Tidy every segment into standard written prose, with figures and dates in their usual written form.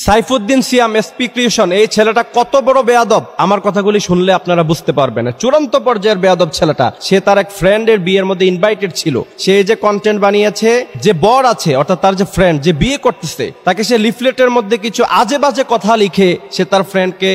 সাইফুদ্দিন সিয়াম SP creation, এই ছেলেটা কত বড় বেয়াদব আমার কথাগুলি শুনলে আপনারা বুঝতে পারবেন। চূড়ান্ত পর্যায়ের বেয়াদব ছেলেটা। সে তার এক ফ্রেন্ডের বিয়ের মধ্যে ইনভাইটেড ছিল। সে যে কন্টেন্ট বানিয়েছে, যে বর আছে অর্থাৎ তার যে ফ্রেন্ড যে বিয়ে করতেছে, তাকে সে লিফলেটের মধ্যে কিছু আজে বাজে কথা লিখে সে তার ফ্রেন্ডকে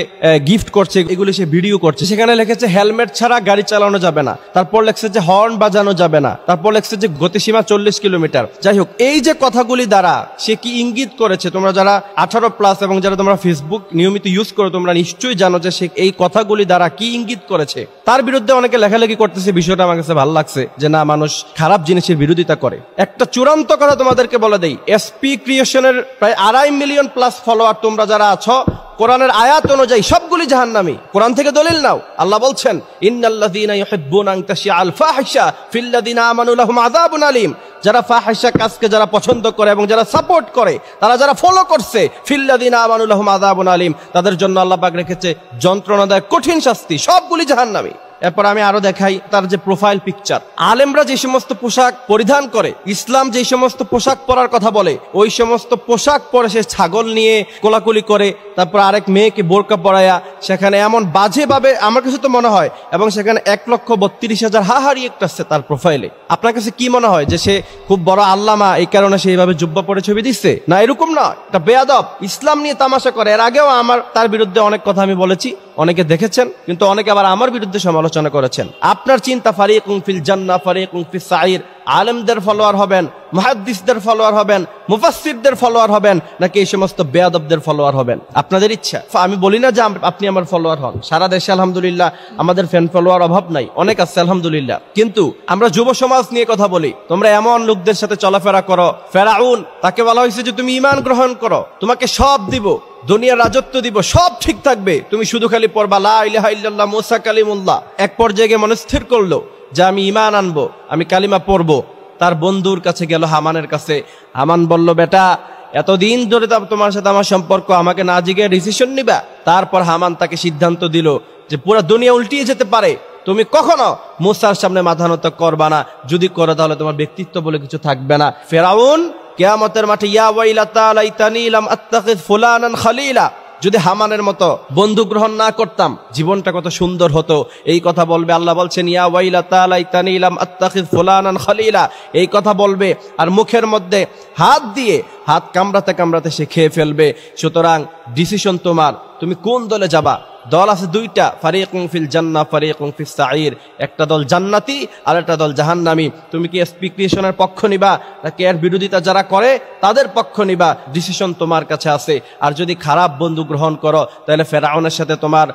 গিফট করছে, এগুলি সে ভিডিও করছে। সেখানে লিখেছে হেলমেট ছাড়া গাড়ি চালানো যাবে না, তারপর লেখছে যে হর্ন বাজানো যাবে না, তারপর লেখছে যে গতিসীমা 40 কিলোমিটার। যাই হোক, এই যে কথাগুলি দ্বারা সে কি ইঙ্গিত করেছে, তোমরা যারা 18+ এবং যারা তোমরা ফেসবুক নিয়মিত ইউজ করো তোমরা নিশ্চয়ই জানো যে সে এই কথাগুলি দ্বারা কি ইঙ্গিত করেছে। তার বিরুদ্ধে অনেকে লেখালেখি করতেছে, বিষয়টা আমার কাছে ভালো লাগছে যে না, মানুষ খারাপ জিনিসের বিরোধিতা করে। একটা চূড়ান্ত কথা তোমাদেরকে বলে দেই, এসপি ক্রিয়েশনের প্রায় 2.5 মিলিয়ন প্লাস ফলোয়ার তোমরা যারা আছো, কোরআনের আয়াত অনুযায়ী সবগুলি জাহান্নামী। কোরআন থেকে দলিল নাও। আল্লাহ বলছেন ইন্নাল্লাযীনা ইউহিব্বুনা আন তাশিআল ফাহিশা ফিল্লাযীনা আমানু লাহুম আযাবুন আলীম। যারা ফাহিশা কাজকে যারা পছন্দ করে এবং যারা সাপোর্ট করে, তারা যারা ফলো করছে, ফিল্লাযীনা আমানু লাহুম আযাবুন আলীম, তাদের জন্য আল্লাহ পাক রেখেছে যন্ত্রণাদায়ক কঠিন শাস্তি। সবগুলি জাহান্নামী। এরপর আমি আরো দেখাই তার যে প্রোফাইল পিকচার। আলেমরা যে সমস্ত পোশাক পরিধান করে, ইসলাম যে সমস্ত পোশাক পরার কথা বলে, ওই সমস্ত পোশাক পরে সে ছাগল নিয়ে কোলাকুলি করে, তারপর আরেক মেয়েকে বোরকা পরায়া সেখানে এমন বাজে ভাবে, আমার কাছে তো মনে হয়, এবং সেখানে 1,32,000 হাহারি একটা আছে তার প্রোফাইলে। আপনার কাছে কি মনে হয় যে সে খুব বড় আল্লামা, এই কারণে সে এইভাবে জুব্বা পরে ছবি দিচ্ছে? না, এরকম না। এটা বেয়াদব, ইসলাম নিয়ে তামাশা করে। এর আগেও তার বিরুদ্ধে অনেক কথা আমি বলেছি, অনেকে দেখেছেন, কিন্তু অনেকে আবার আমার বিরুদ্ধে সমালোচনা করেছেন। আপনার চিন্তা ফারিকুন ফিল জান্নাহ ফারিকুন ফিস সাঈর, আলেমদের ফলোয়ার হবেন, মুহাদ্দিসদের ফলোয়ার হবেন, মুফাসসিরদের ফলোয়ার হবেন, নাকি এই সমস্ত বেয়াদবদের ফলোয়ার হবেন? আপনাদের ইচ্ছা। আমি বলি না যে আপনি আমার ফলোয়ার হন। সারা দেশে আলহামদুলিল্লাহ আমাদের ফ্যান ফলোয়ার অভাব নাই, অনেক আছে আলহামদুলিল্লাহ। কিন্তু আমরা যুব সমাজ নিয়ে কথা বলি। তোমরা এমন লোকদের সাথে চলাফেরা করো, ফেরাউন, তাকে বলা হয়েছে যে তুমি ঈমান গ্রহণ করো, তোমাকে সব দিব, দুনিয়ার রাজত্ব দিব, সব ঠিক থাকবে, তুমি শুধু খালি পড়বা লা ইলাহা ইল্লাল্লাহ মুসা কালিমুল্লাহ। এক পর্যায়ে গিয়ে মনে স্থির করলো যে আমি ঈমান আনবো, আমি কালিমা পড়বো। তার বন্ধুর কাছে গেল, হামানের কাছে। হামান বলল, বেটা এতদিন ধরে তোমার সাথে আমার সম্পর্ক, আমাকে না জিগে ডিসিশন নিবা? তারপর হামান তাকে সিদ্ধান্ত দিল যে পুরো দুনিয়া উল্টিয়ে যেতে পারে, তুমি কখনো মুসার সামনে মাথা নত করবা না, যদি করো তাহলে তোমার ব্যক্তিত্ব বলে কিছু থাকবে না। ফেরাউন কিয়ামতের মাঠে ইয়া ওয়াইলাতা লাইতানি লাম আত্তাখিয ফুলানান খলিলা, যদি হামানের মতো বন্ধু গ্রহণ না করতাম জীবনটা কত সুন্দর হতো, এই কথা বলবে। আল্লাহ বলছেন ইয়া ওয়াইলাতা লাইতানি লাম আত্তাখিয ফুলানান খলিলা, এই কথা বলবে, আর মুখের মধ্যে হাত দিয়ে হাত কামড়াতে কামড়াতে সে খেয়ে ফেলবে। সুতরাং ডিসিশন তোমার, তুমি কোন দলে যাবা। দল আছে দুইটা, ফারিকুন ফিল জান্নাহ ফারিকুন ফিস সাঈর। একটা দল জান্নাতি আর একটা দল জাহান্নামী। তুমি কি এসপি ক্রিয়েশনের পক্ষ নিবা, নাকি এর বিরোধিতা যারা করে তাদের পক্ষ নিবা? ডিসিশন তোমার কাছে আছে। আর যদি খারাপ বন্ধু গ্রহণ করো, তাহলে ফেরাউনের সাথে তোমার